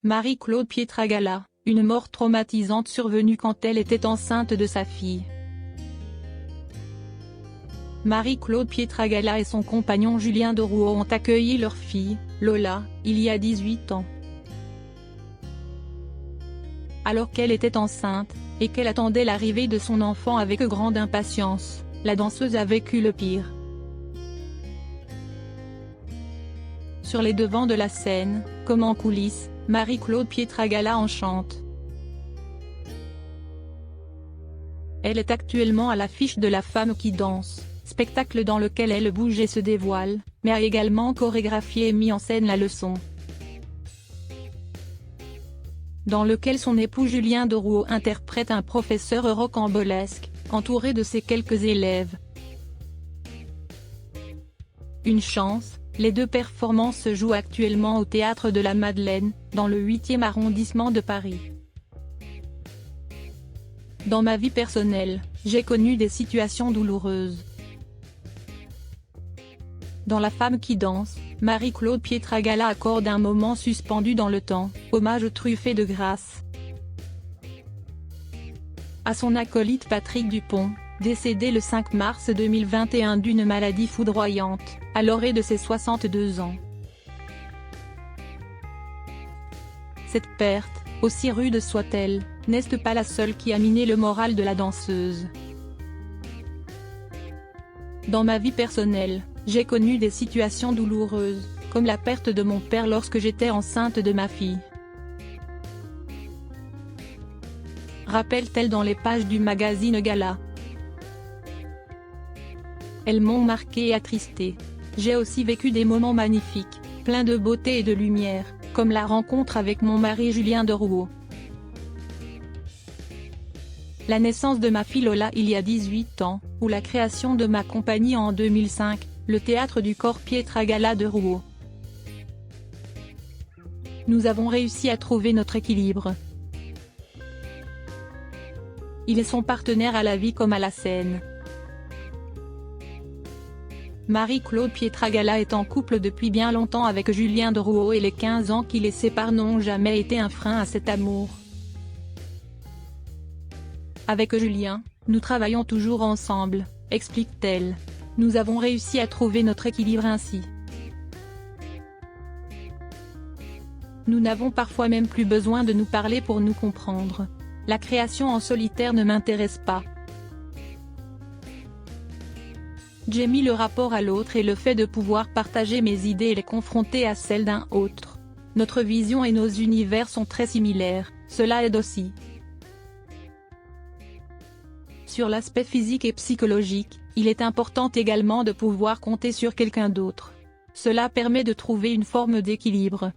Marie-Claude Pietragala, une mort traumatisante survenue quand elle était enceinte de sa fille. Marie-Claude Pietragala et son compagnon Julien de Rouault ont accueilli leur fille, Lola, il y a 18 ans. Alors qu'elle était enceinte, et qu'elle attendait l'arrivée de son enfant avec grande impatience, la danseuse a vécu le pire. Sur les devants de la scène, comme en coulisses, Marie-Claude Pietragala en chante. Elle est actuellement à l'affiche de La Femme qui danse, spectacle dans lequel elle bouge et se dévoile, mais a également chorégraphié et mis en scène La Leçon, dans lequel son époux Julien de Rouault interprète un professeur rocambolesque, entouré de ses quelques élèves. Une chance, les deux performances se jouent actuellement au Théâtre de la Madeleine, dans le 8e arrondissement de Paris. Dans ma vie personnelle, j'ai connu des situations douloureuses. Dans La Femme qui danse, Marie-Claude Pietragala accorde un moment suspendu dans le temps, hommage truffé de grâce à son acolyte Patrick Dupont, décédé le 5 mars 2021 d'une maladie foudroyante, à l'orée de ses 62 ans. Cette perte, aussi rude soit-elle, n'est pas la seule qui a miné le moral de la danseuse. Dans ma vie personnelle, j'ai connu des situations douloureuses, comme la perte de mon père lorsque j'étais enceinte de ma fille. Rappelle-t-elle dans les pages du magazine Gala. Elles m'ont marquée et attristée. J'ai aussi vécu des moments magnifiques, pleins de beauté et de lumière, comme la rencontre avec mon mari Julien de Rouault. La naissance de ma fille Lola il y a 18 ans, ou la création de ma compagnie en 2005, le Théâtre du Corps Pietragala de Rouault. Nous avons réussi à trouver notre équilibre. Il est son partenaire à la vie comme à la scène. Marie-Claude Pietragala est en couple depuis bien longtemps avec Julien de Rouault et les 15 ans qui les séparent n'ont jamais été un frein à cet amour. Avec Julien, nous travaillons toujours ensemble, explique-t-elle. Nous avons réussi à trouver notre équilibre ainsi. Nous n'avons parfois même plus besoin de nous parler pour nous comprendre. La création en solitaire ne m'intéresse pas. J'ai mis le rapport à l'autre et le fait de pouvoir partager mes idées et les confronter à celles d'un autre. Notre vision et nos univers sont très similaires, cela aide aussi. Sur l'aspect physique et psychologique, il est important également de pouvoir compter sur quelqu'un d'autre. Cela permet de trouver une forme d'équilibre.